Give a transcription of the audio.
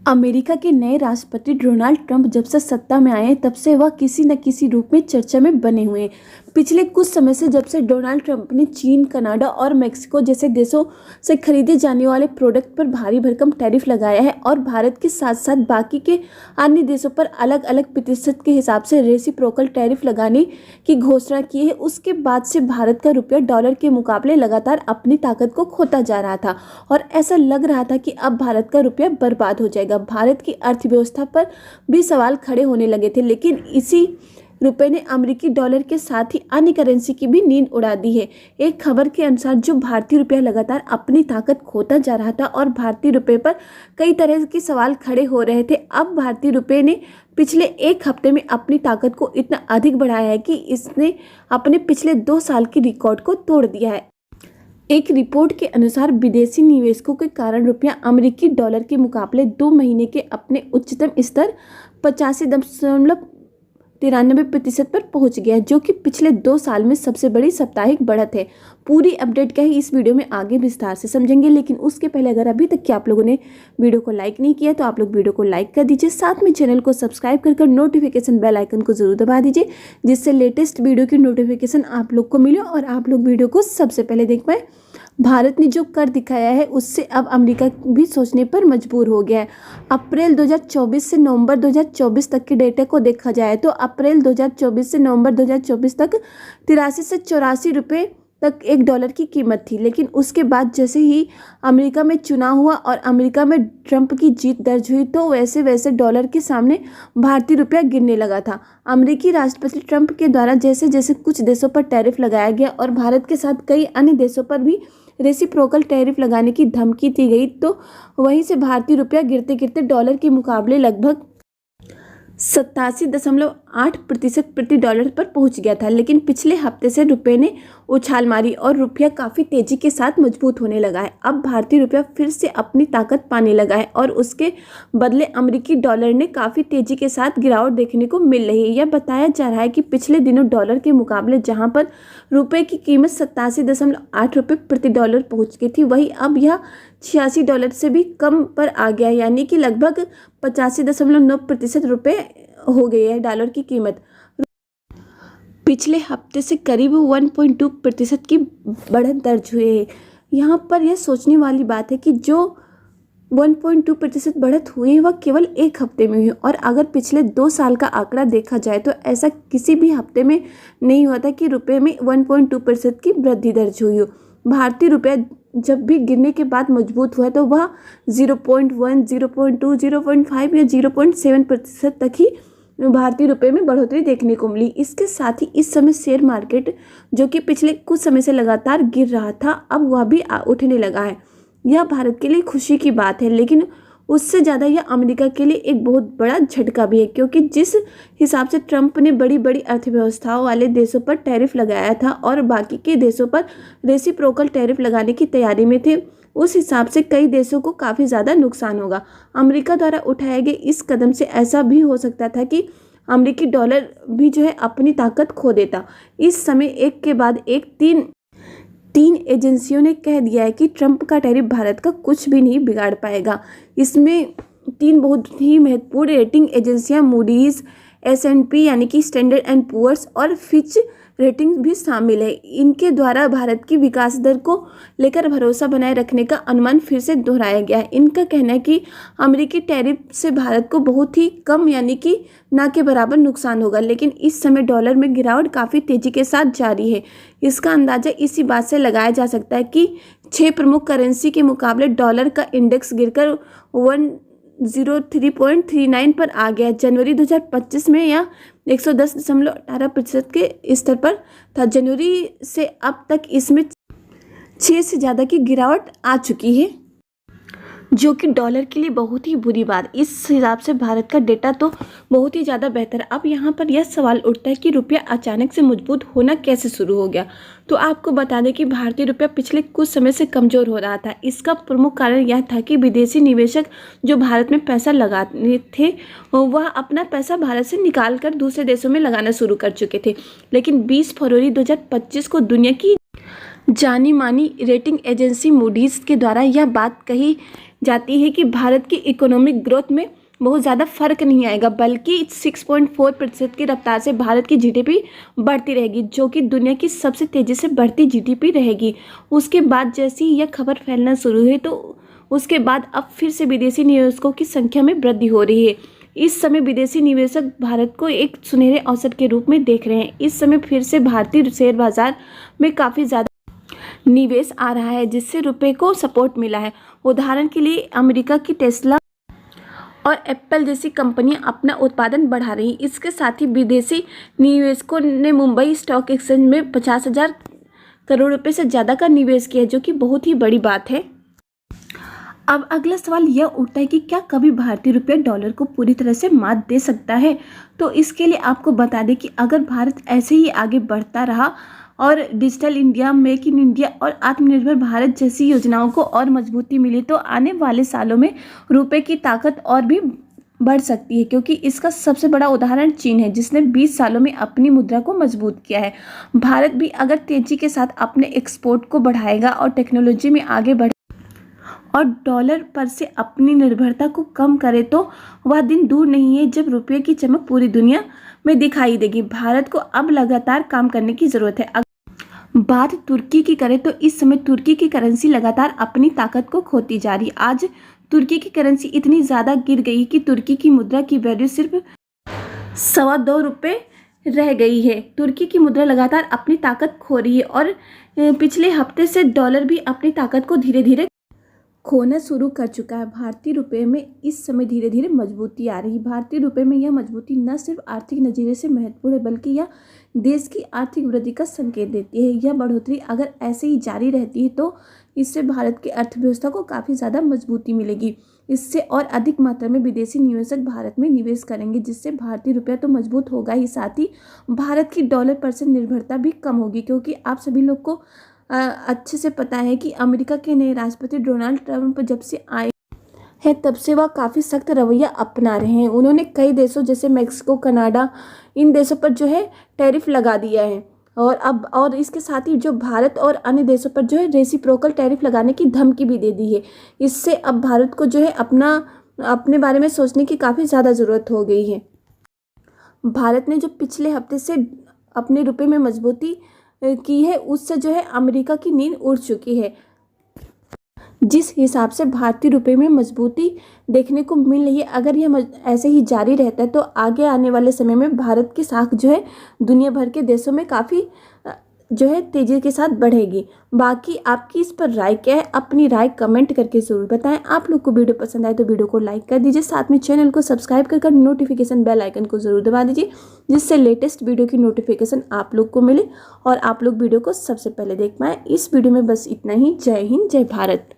America के नए राष्ट्रपति डोनाल्ड ट्रंप जब से सत्ता में आए हैं तब से वह किसी न किसी रूप में चर्चा में बने हुए हैं। पिछले कुछ समय से जब से डोनाल्ड ट्रंप ने चीन, कनाडा और मेक्सिको जैसे देशों से खरीदे जाने वाले प्रोडक्ट पर भारी भरकम टैरिफ लगाया है और भारत के साथ साथ बाकी के अन्य देशों पर अलग अलग प्रतिशत के हिसाब से रेसिप्रोकल टैरिफ लगाने की घोषणा की है, उसके बाद से भारत का रुपया डॉलर के मुकाबले लगातार अपनी ताकत को खोता जा रहा था और ऐसा लग रहा था कि अब भारत का रुपया बर्बाद हो जाएगा। भारत की अर्थव्यवस्था पर भी सवाल खड़े होने लगे थे, लेकिन इसी रुपए ने अमेरिकी डॉलर के साथ ही अन्य करेंसी की भी नींद उड़ा दी है। एक खबर के अनुसार जो भारतीय रुपया लगातार अपनी ताकत खोता जा रहा था और भारतीय रुपये पर कई तरह के सवाल खड़े हो रहे थे, अब भारतीय रुपये ने पिछले एक हफ्ते में अपनी ताकत को इतना अधिक बढ़ाया है कि इसने अपने पिछले 2 साल की रिकॉर्ड को तोड़ दिया है। एक रिपोर्ट के अनुसार विदेशी निवेशकों के कारण रुपया अमेरिकी डॉलर के मुकाबले 2 महीने के अपने उच्चतम स्तर 85.93% पर पहुंच गया, जो कि पिछले 2 साल में सबसे बड़ी साप्ताहिक बढ़त है। पूरी अपडेट क्या है इस वीडियो में आगे विस्तार से समझेंगे, लेकिन उसके पहले अगर अभी तक आप लोगों ने वीडियो को लाइक नहीं किया तो आप लोग वीडियो को लाइक कर दीजिए, साथ में चैनल को सब्सक्राइब कर नोटिफिकेशन बेल आइकन को जरूर दबा दीजिए, जिससे लेटेस्ट वीडियो की नोटिफिकेशन आप लोग को मिले और आप लोग वीडियो को सबसे पहले देख पाए। भारत ने जो कर दिखाया है उससे अब अमेरिका भी सोचने पर मजबूर हो गया है। अप्रैल 2024 से नवंबर 2024 तक के डेटा को देखा जाए तो अप्रैल 2024 से नवंबर 2024 तक 83 से 84 रुपये तक एक डॉलर की कीमत थी, लेकिन उसके बाद जैसे ही अमेरिका में चुनाव हुआ और अमेरिका में ट्रंप की जीत दर्ज हुई तो वैसे वैसे डॉलर के सामने भारतीय रुपया गिरने लगा था। अमेरिकी राष्ट्रपति ट्रंप के द्वारा जैसे जैसे कुछ देशों पर टैरिफ लगाया गया और भारत के साथ कई अन्य देशों पर भी रेसिप्रोकल टैरिफ लगाने की धमकी दी गई, तो वहीं से भारतीय रुपया गिरते गिरते डॉलर के मुकाबले लगभग 87.8% प्रति डॉलर पर पहुंच गया था। लेकिन पिछले हफ्ते से रुपये ने उछाल मारी और रुपया काफ़ी तेज़ी के साथ मजबूत होने लगा है। अब भारतीय रुपया फिर से अपनी ताकत पाने लगा है और उसके बदले अमेरिकी डॉलर ने काफ़ी तेज़ी के साथ गिरावट देखने को मिल रही है। यह बताया जा रहा है कि पिछले दिनों डॉलर के मुकाबले जहां पर रुपये की कीमत 87.8 रुपये प्रति डॉलर पहुँच गई थी, वहीं अब यह 86 डॉलर से भी कम पर आ गया, यानी कि लगभग 85.9% रुपये हो गई है डॉलर की कीमत। पिछले हफ्ते से करीब 1.2% की बढ़त दर्ज हुई है। यहाँ पर यह सोचने वाली बात है कि जो 1.2% बढ़त हुई है वह केवल एक हफ्ते में हुई और अगर पिछले 2 साल का आंकड़ा देखा जाए तो ऐसा किसी भी हफ्ते में नहीं हुआ था कि रुपये में 1.2% की वृद्धि दर्ज हुई हो। भारतीय रुपया जब भी गिरने के बाद मजबूत हुआ तो वह 0.1, 0.2, 0.5 या 0.7% तक ही भारतीय रुपये में बढ़ोतरी देखने को मिली। इसके साथ ही इस समय शेयर मार्केट जो कि पिछले कुछ समय से लगातार गिर रहा था, अब वह भी उठने लगा है। यह भारत के लिए खुशी की बात है, लेकिन उससे ज़्यादा यह अमेरिका के लिए एक बहुत बड़ा झटका भी है, क्योंकि जिस हिसाब से ट्रंप ने बड़ी बड़ी अर्थव्यवस्थाओं वाले देशों पर टैरिफ लगाया था और बाकी के देशों पर रेसिप्रोकल टैरिफ लगाने की तैयारी में थे, उस हिसाब से कई देशों को काफ़ी ज़्यादा नुकसान होगा। अमेरिका द्वारा उठाए गए इस कदम से ऐसा भी हो सकता था कि अमेरिकी डॉलर भी जो है अपनी ताकत खो देता। इस समय एक के बाद एक तीन एजेंसियों ने कह दिया है कि ट्रंप का टैरिफ भारत का कुछ भी नहीं बिगाड़ पाएगा। इसमें 3 बहुत ही महत्वपूर्ण रेटिंग एजेंसियां मूडीज, S&P यानी कि स्टैंडर्ड एंड पुअर्स और फिच रेटिंग भी शामिल है। इनके द्वारा भारत की विकास दर को लेकर भरोसा बनाए रखने का अनुमान फिर से दोहराया गया है। इनका कहना है कि अमेरिकी टैरिफ से भारत को बहुत ही कम यानी कि ना के बराबर नुकसान होगा, लेकिन इस समय डॉलर में गिरावट काफ़ी तेज़ी के साथ जारी है। इसका अंदाज़ा इसी बात से लगाया जा सकता है कि 6 प्रमुख करेंसी के मुकाबले डॉलर का इंडेक्स गिरकर 103.39 पर आ गया। जनवरी 2025 में यह 110.18% के स्तर पर था। जनवरी से अब तक इसमें 6 से ज़्यादा की गिरावट आ चुकी है, जो कि डॉलर के लिए बहुत ही बुरी बात। इस हिसाब से भारत का डेटा तो बहुत ही ज़्यादा बेहतर। अब यहाँ पर यह सवाल उठता है कि रुपया अचानक से मजबूत होना कैसे शुरू हो गया। तो आपको बता दें कि भारतीय रुपया पिछले कुछ समय से कमज़ोर हो रहा था। इसका प्रमुख कारण यह था कि विदेशी निवेशक जो भारत में पैसा लगाते थे वह अपना पैसा भारत से निकाल कर दूसरे देशों में लगाना शुरू कर चुके थे। लेकिन 20 फरवरी 2025 को दुनिया की जानी मानी रेटिंग एजेंसी मूडीज़ के द्वारा यह बात कही जाती है कि भारत की इकोनॉमिक ग्रोथ में बहुत ज़्यादा फर्क नहीं आएगा, बल्कि 6.4% की रफ्तार से भारत की जीडीपी बढ़ती रहेगी, जो कि दुनिया की सबसे तेज़ी से बढ़ती जीडीपी रहेगी। उसके बाद जैसे ही यह खबर फैलना शुरू हुई तो उसके बाद अब फिर से विदेशी निवेशकों की संख्या में वृद्धि हो रही है। इस समय विदेशी निवेशक भारत को एक सुनहरे अवसर के रूप में देख रहे हैं। इस समय फिर से भारतीय शेयर बाजार में काफ़ी ज़्यादा निवेश आ रहा है, जिससे रुपए को सपोर्ट मिला है। उदाहरण के लिए अमेरिका की टेस्ला और एप्पल जैसी कंपनियां अपना उत्पादन बढ़ा रही हैं। इसके साथ ही विदेशी निवेशकों ने मुंबई स्टॉक एक्सचेंज में 50,000 करोड़ रुपए से ज़्यादा का निवेश किया, जो कि बहुत ही बड़ी बात है। अब अगला सवाल यह उठता है कि क्या कभी भारतीय रुपया डॉलर को पूरी तरह से मात दे सकता है? तो इसके लिए आपको बता दें कि अगर भारत ऐसे ही आगे बढ़ता रहा और digital India, make in India और आत्मनिर्भर भारत जैसी योजनाओं को और मजबूती मिली तो आने वाले सालों में रुपए की ताकत और भी बढ़ सकती है, क्योंकि इसका सबसे बड़ा उदाहरण चीन है, जिसने 20 सालों में अपनी मुद्रा को मजबूत किया है। भारत भी अगर तेजी के साथ अपने एक्सपोर्ट को बढ़ाएगा और टेक्नोलॉजी में आगे बढ़े और डॉलर पर से अपनी निर्भरता को कम करे तो वह दिन दूर नहीं है जब रुपये की चमक पूरी दुनिया में दिखाई देगी। भारत को अब लगातार काम करने की ज़रूरत है। बात तुर्की की करें तो इस समय तुर्की की करेंसी लगातार अपनी ताकत को खोती जा रही है। आज तुर्की की करेंसी इतनी ज़्यादा गिर गई कि तुर्की की मुद्रा की वैल्यू सिर्फ 2.25 रुपये रह गई है। तुर्की की मुद्रा लगातार अपनी ताकत खो रही है और पिछले हफ्ते से डॉलर भी अपनी ताकत को धीरे धीरे खोना शुरू कर चुका है। भारतीय रुपये में इस समय धीरे धीरे मजबूती आ रही है। भारतीय रुपये में यह मजबूती न सिर्फ आर्थिक नज़रिए से महत्वपूर्ण है, बल्कि यह देश की आर्थिक वृद्धि का संकेत देती है। यह बढ़ोतरी अगर ऐसे ही जारी रहती है तो इससे भारत की अर्थव्यवस्था को काफ़ी ज़्यादा मजबूती मिलेगी। इससे और अधिक मात्रा में विदेशी निवेशक भारत में निवेश करेंगे, जिससे भारतीय रुपया तो मजबूत होगा ही, साथ ही भारत की डॉलर पर से निर्भरता भी कम होगी। क्योंकि आप सभी लोग को अच्छे से पता है कि अमेरिका के नए राष्ट्रपति डोनाल्ड ट्रंप जब से आए हैं तब से वह काफ़ी सख्त रवैया अपना रहे हैं। उन्होंने कई देशों जैसे मेक्सिको, कनाडा, इन देशों पर जो है टैरिफ लगा दिया है और इसके साथ ही जो भारत और अन्य देशों पर जो है रेसिप्रोकल टैरिफ लगाने की धमकी भी दे दी है। इससे अब भारत को जो है अपने बारे में सोचने की काफ़ी ज़्यादा ज़रूरत हो गई है। भारत ने जो पिछले हफ्ते से अपने रुपये में मजबूती की है, उससे जो है अमेरिका की नींद उड़ चुकी है। जिस हिसाब से भारतीय रुपये में मजबूती देखने को मिल रही है, अगर यह ऐसे ही जारी रहता है तो आगे आने वाले समय में भारत की साख जो है दुनिया भर के देशों में काफ़ी जो है तेज़ी के साथ बढ़ेगी। बाकी आपकी इस पर राय क्या है? अपनी राय कमेंट करके ज़रूर बताएं। आप लोग को वीडियो पसंद आए तो वीडियो को लाइक कर दीजिए, साथ में चैनल को सब्सक्राइब कर नोटिफिकेशन बेल आइकन को ज़रूर दबा दीजिए, जिससे लेटेस्ट वीडियो की नोटिफिकेशन आप लोग को मिले और आप लोग वीडियो को सबसे पहले देख पाएँ। इस वीडियो में बस इतना ही। जय हिंद, जय भारत।